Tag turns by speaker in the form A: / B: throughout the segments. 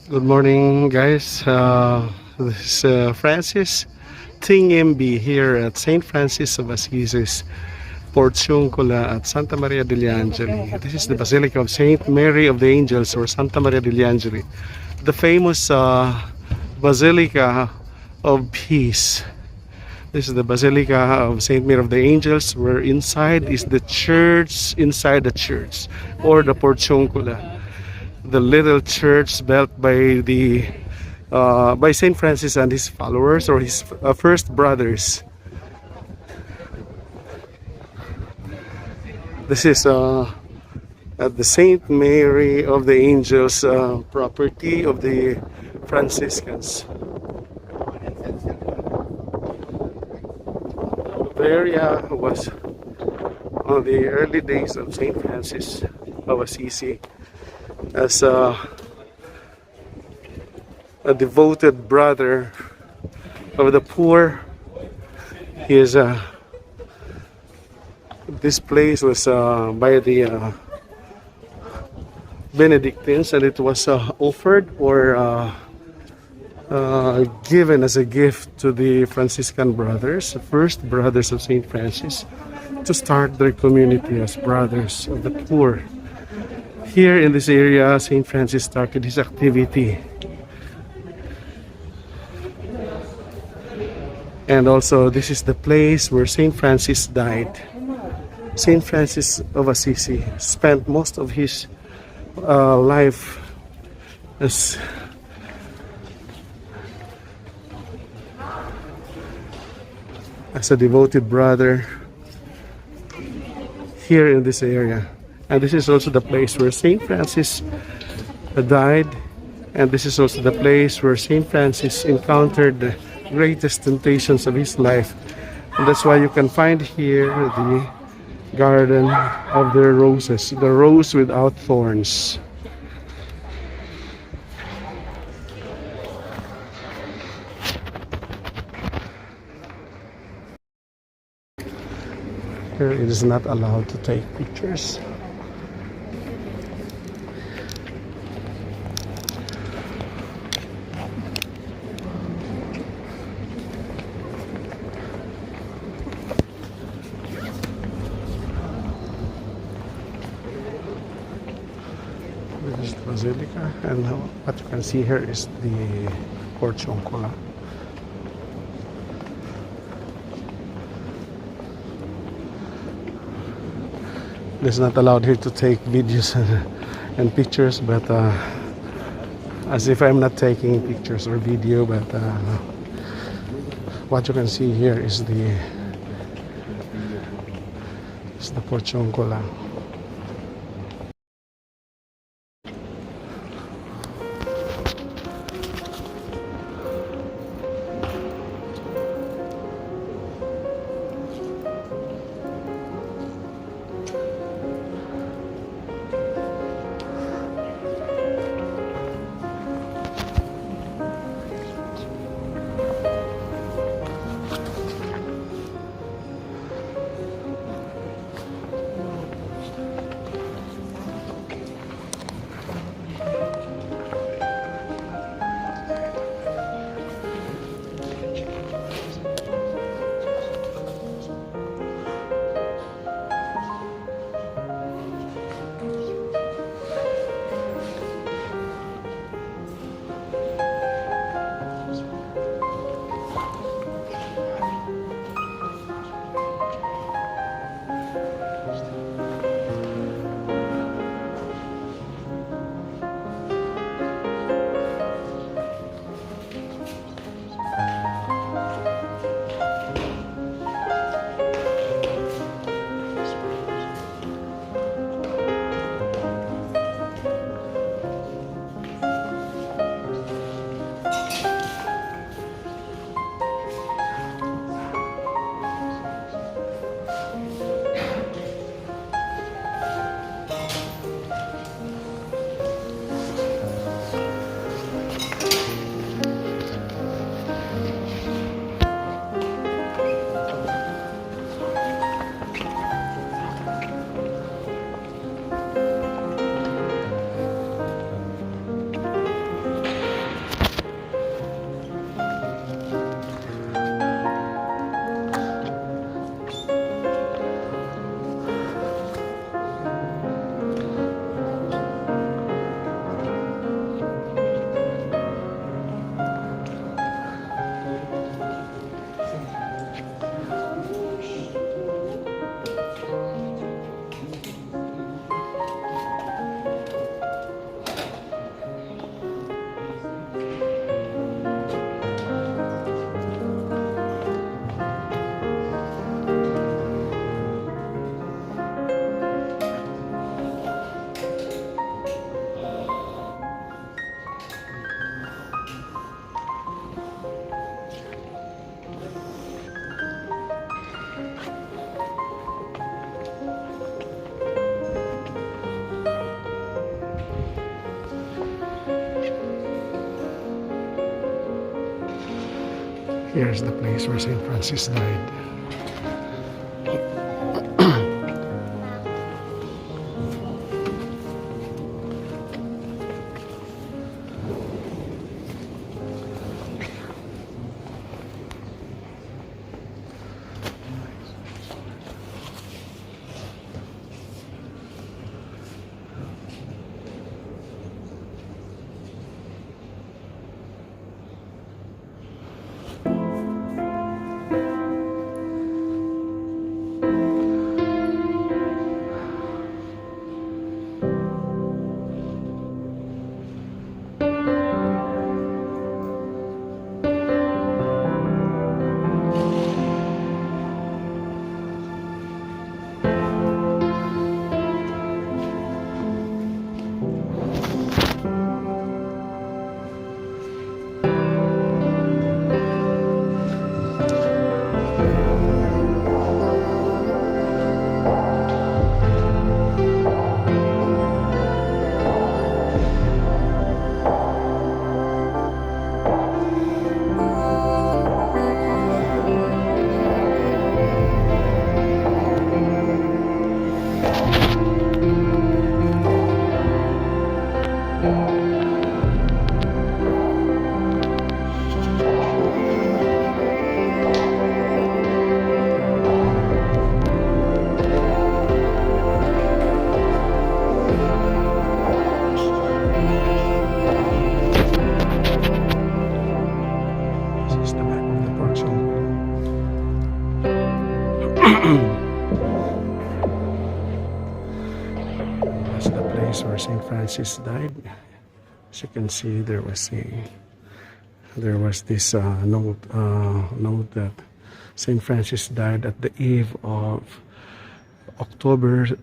A: Good morning, guys. This is Francis Ting MB here at St. Francis of Assisi's Portiuncola at Santa Maria degli Angeli. This is the Basilica of Saint Mary of the Angels, or Santa Maria degli Angeli, the famous Basilica of Peace. This is the Basilica of Saint Mary of the Angels, where inside is the church, inside the church, or the Porziuncola, the little church built by Saint Francis and his followers, or his first brothers. This is at the Saint Mary of the Angels property of the Franciscans. The area was on the early days of Saint Francis of Assisi as a devoted brother of the poor. He is this place was by the Benedictines, and it was offered or given as a gift to the Franciscan brothers, the first brothers of Saint Francis, to start their community as brothers of the poor. Here in this area, Saint Francis started his activity. And also, this is the place where Saint Francis died. Saint Francis of Assisi spent most of his life as a devoted brother here in this area. And this is also the place where Saint Francis died, and this is also the place where Saint Francis encountered the greatest temptations of his life. And that's why you can find here the garden of the roses, the rose without thorns. Here it is not allowed to take pictures. This is the Basilica, and what you can see here is the Portiuncola. It is not allowed here to take videos and pictures, but as if I'm not taking pictures or video, but what you can see here is the Portiuncola. Here's the place where St. Francis died. That's the place where St. Francis died. As you can see, there was this note that St. Francis died at the eve of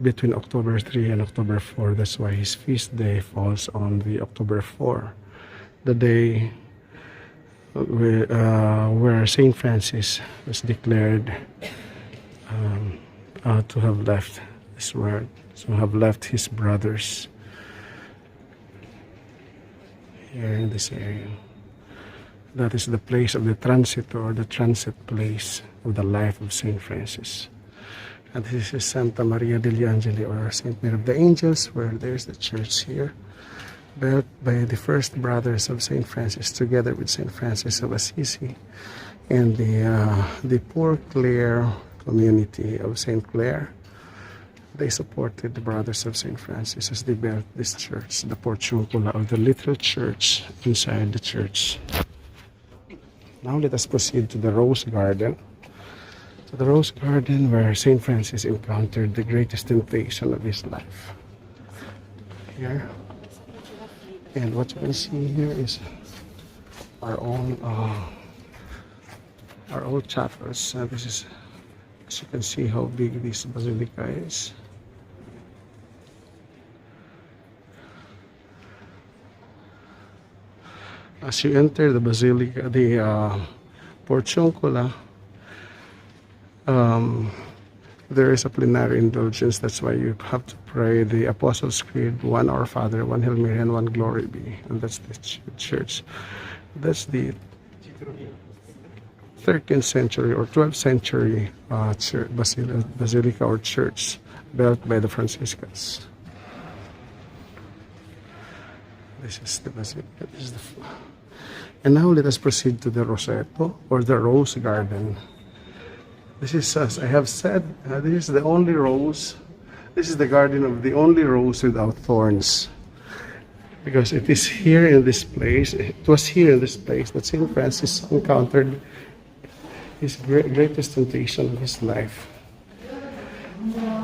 A: between October 3 and October 4. That's why his feast day falls on the October 4, the day where St. Francis was declared to have left this world, to have left his brothers here in this area. That is the place of the transit, or the transit place of the life of St. Francis. And this is Santa Maria degli Angeli, or Saint Mary of the Angels, where there's the church here, built by the first brothers of St. Francis together with St. Francis of Assisi, and the Poor Clare community of St. Clare. They supported the brothers of St. Francis as they built this church, the Portiuncola, or the little church inside the church. Now let us proceed to the Rose Garden. To the Rose Garden, where St. Francis encountered the greatest temptation of his life. Here. And what you can see here is our own chapels. This is, as you can see, how big this basilica is. As you enter the basilica, the Porziuncola, there is a plenary indulgence. That's why you have to pray the Apostles' Creed, one Our Father, one Hail Mary, and one Glory Be. And that's the church. That's the 13th century or 12th century basilica or church built by the Franciscans. This is the basilica. This is and now let us proceed to the Roseto, or the Rose Garden. This is, as I have said, this is the only rose. This is the garden of the only rose without thorns. Because it is here in this place, it was here in this place that St. Francis encountered his greatest temptation of his life.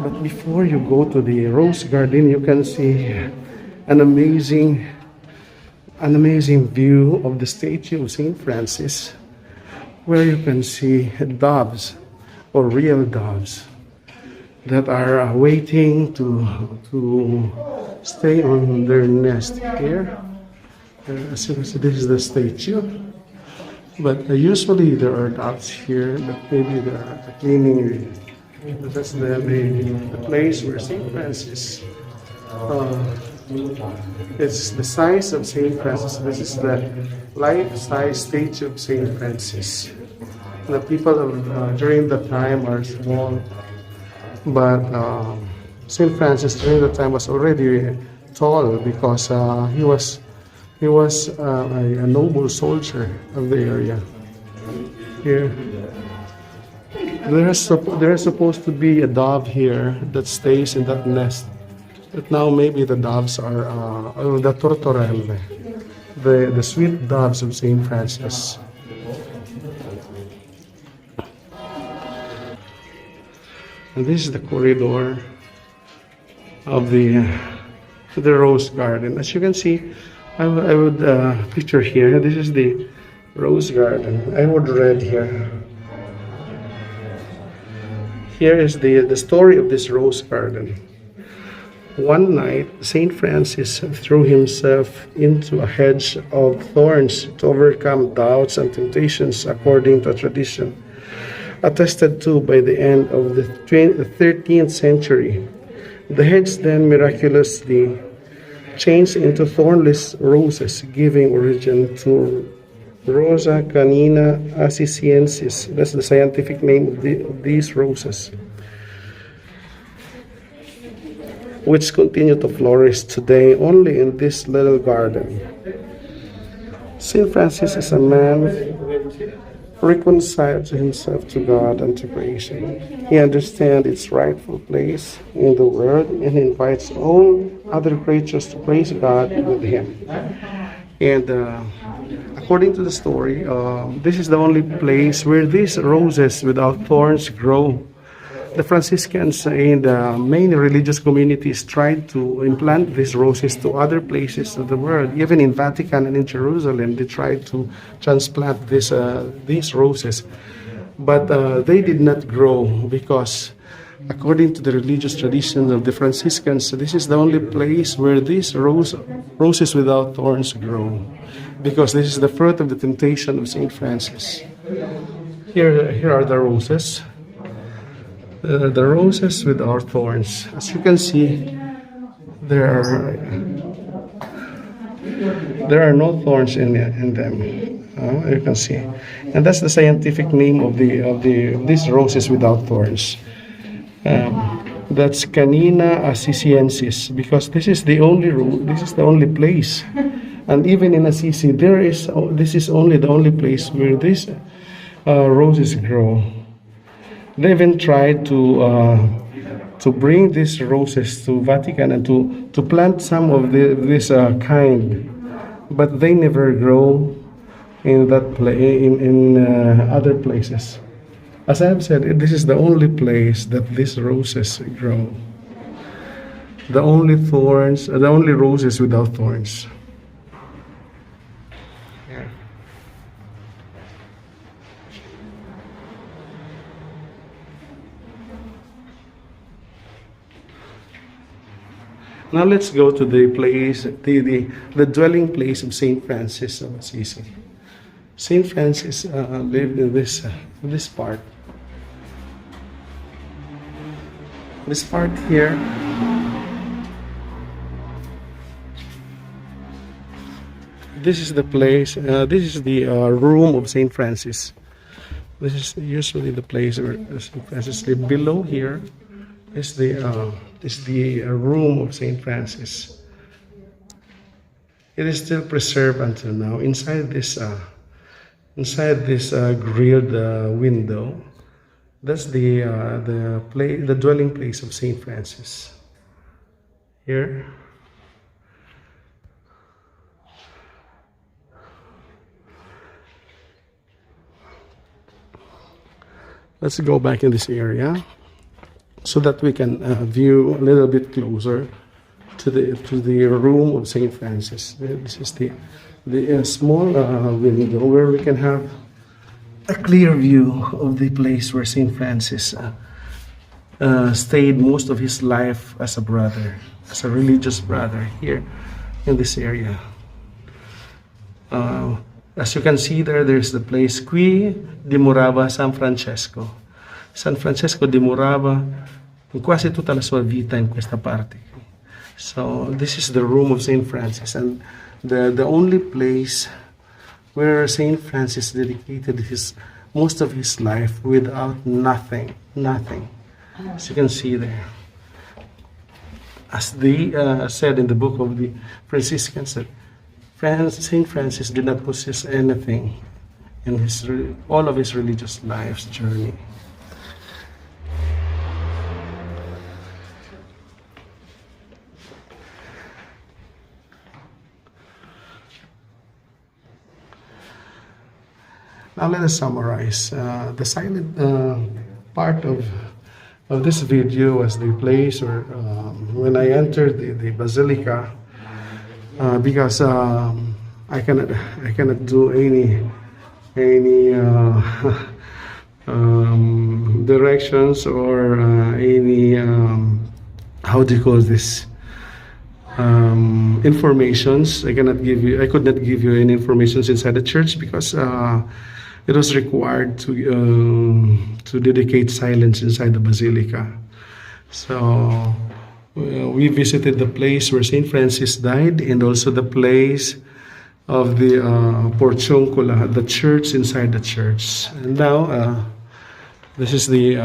A: But before you go to the Rose Garden, you can see an amazing view of the statue of St. Francis, where you can see doves, or real doves, that are waiting to stay on their nest here. As you can see, this is the statue. But usually there are doves here, but maybe they are cleaning. That's the place where St. Francis. It's the size of St. Francis. This is the life-size statue of St. Francis. The people during the time are small, but Saint Francis during the time was already tall because he was a noble soldier of the area. Here, there is supposed to be a dove here that stays in that nest. But now maybe the doves are the tortorelle, the sweet doves of Saint Francis. And this is the corridor of the rose garden. As you can see, I would picture here. This is the rose garden. I would read here. Here is the story of this rose garden. One night, Saint Francis threw himself into a hedge of thorns to overcome doubts and temptations according to tradition, attested to by the end of the 13th century. The hedge then miraculously changed into thornless roses, giving origin to Rosa canina assisiensis. That's the scientific name of these roses, which continue to flourish today only in this little garden. Saint Francis is a man reconciled to himself, to God, and to creation. He understands its rightful place in the world and invites all other creatures to praise God with him. And according to the story, this is the only place where these roses without thorns grow. The Franciscans and many religious communities tried to implant these roses to other places of the world. Even in Vatican and in Jerusalem, they tried to transplant these roses. But they did not grow because, according to the religious traditions of the Franciscans, this is the only place where these roses without thorns grow, because this is the fruit of the temptation of Saint Francis. Here are the roses. The roses without thorns. As you can see, there are no thorns in them. You can see, and that's the scientific name of these roses without thorns. That's Canina assisiensis, because this is the only place, and even in Assisi, this is only the only place where these roses grow. They even tried to bring these roses to Vatican and to plant some of this kind, but they never grow in other places. As I have said, this is the only place that these roses grow. The only roses without thorns. Now let's go to the place, the dwelling place of Saint Francis of Assisi. Saint Francis lived in this part. This part here. This is the place. This is the room of Saint Francis. This is usually the place where Saint Francis lived. Below here is the room of Saint Francis. It is still preserved until now. Inside this grilled window, that's the dwelling place of Saint Francis. Here. Let's go back in this area, so that we can view a little bit closer to the room of Saint Francis. This is the small window where we can have a clear view of the place where Saint Francis stayed most of his life as a brother, as a religious brother here in this area. As you can see there's the place Qui dimorava San Francesco. San Francesco dimorava in quasi tutta la sua vita in questa parte. So this is the room of Saint Francis, and the only place where Saint Francis dedicated his most of his life without nothing. As you can see there. As they said in the book of the Franciscans, that Saint Francis did not possess anything in all of his religious life's journey. Now let us summarize. The silent part of this video was the place where when I entered the Basilica, because I cannot do any directions or any how do you call this, informations. I could not give you any informations inside the church because it was required to dedicate silence inside the Basilica. So we visited the place where Saint Francis died, and also the place of the Portiuncola, the church inside the church. And now this is the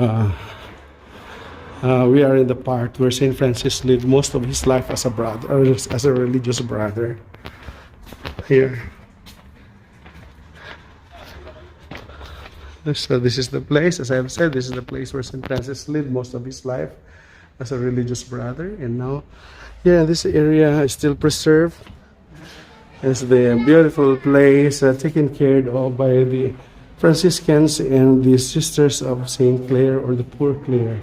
A: we are in the part where Saint Francis lived most of his life as a brother, or as a religious brother. Here. So this is the place, as I have said, this is the place where St. Francis lived most of his life as a religious brother. And now, yeah, this area is still preserved. It's the beautiful place taken care of by the Franciscans and the Sisters of St. Clare, or the Poor Clare.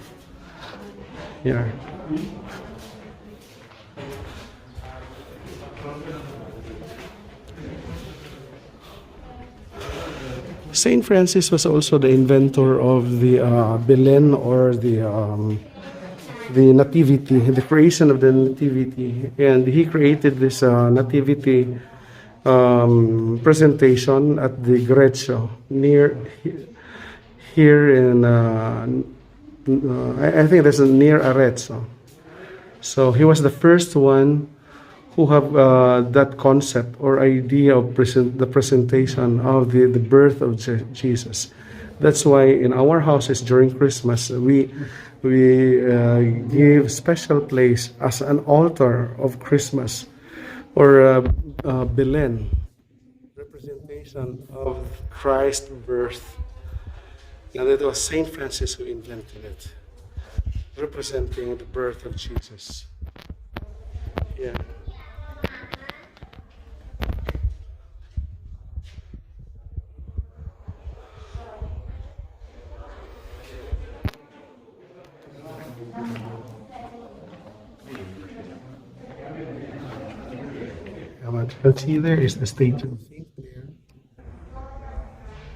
A: Yeah. Saint Francis was also the inventor of the Belen, or the nativity, the creation of the nativity, and he created this nativity presentation at the Grecio near here in I think that's near Arezzo. So he was the first one who have that concept or idea of the presentation of the birth of Jesus. That's why in our houses during Christmas we give special place as an altar of Christmas, or Belen, representation of Christ's birth. Now that was Saint Francis who invented it, representing the birth of Jesus. Yeah. What you can see there is the statue of Saint Clare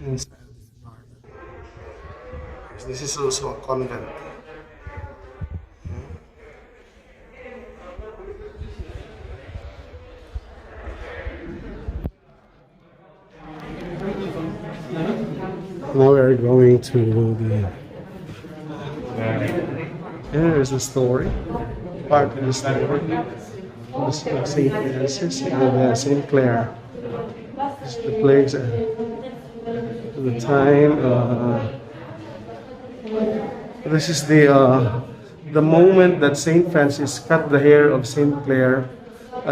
A: inside this garden. This is also a convent. Now we are going to the. Here is the story. Part of the story. Saint Francis and Saint Clare. It's the place at the time. This is the moment that Saint Francis cut the hair of Saint Clare.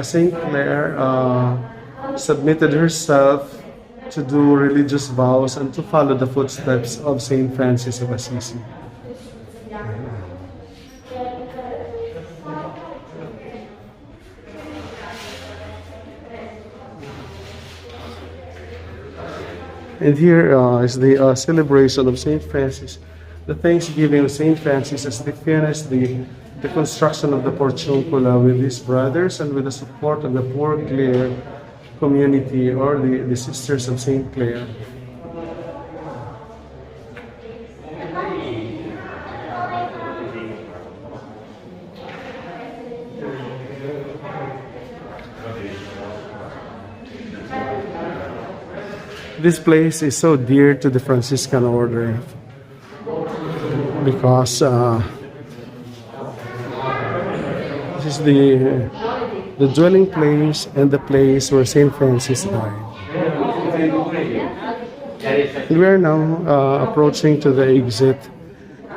A: Saint Clare submitted herself to do religious vows and to follow the footsteps of Saint Francis of Assisi. And here is the celebration of Saint Francis, the Thanksgiving of Saint Francis as they finished the construction of the Portiuncola with his brothers and with the support of the Poor Clare community, or the Sisters of Saint Clare. This place is so dear to the Franciscan order because this is the dwelling place and the place where Saint Francis died. And we are now approaching to the exit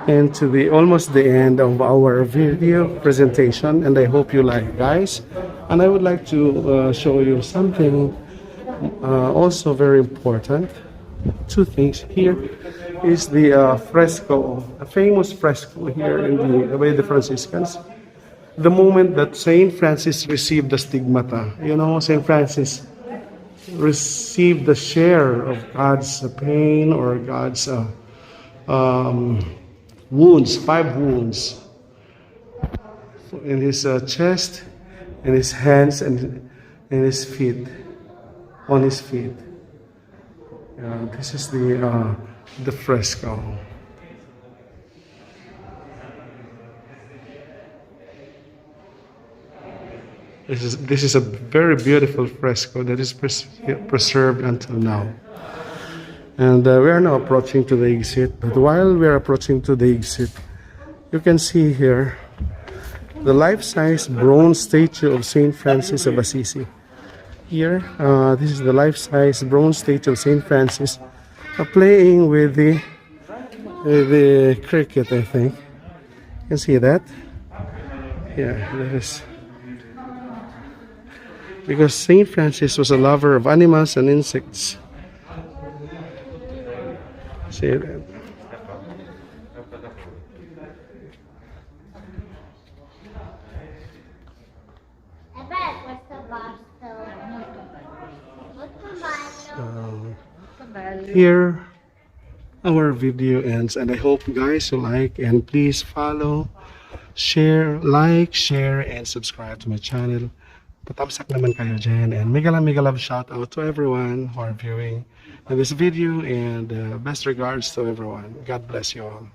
A: and to the almost the end of our video presentation, and I hope you like, guys. And I would like to show you something also very important. Two things. Here is the fresco, a famous fresco here in the way the Franciscans. The moment that Saint Francis received the stigmata, you know, Saint Francis received the share of God's pain or God's wounds, 5 wounds in his chest, in his hands, and in his feet, on his feet. This is the fresco. This is a very beautiful fresco that is preserved until now. And we are now approaching to the exit. But while we are approaching to the exit, you can see here the life-size bronze statue of Saint Francis of Assisi. Here, this is the life-size bronze statue of Saint Francis playing with the cricket, I think. You can see that. Yeah, that is. Because Saint Francis was a lover of animals and insects. See that? Here our video ends, and I hope guys you like, and please follow, share, and subscribe to my channel. Patamsak naman kayo dyan, and mega love shout out to everyone who are viewing this video, and best regards to everyone. God bless you all.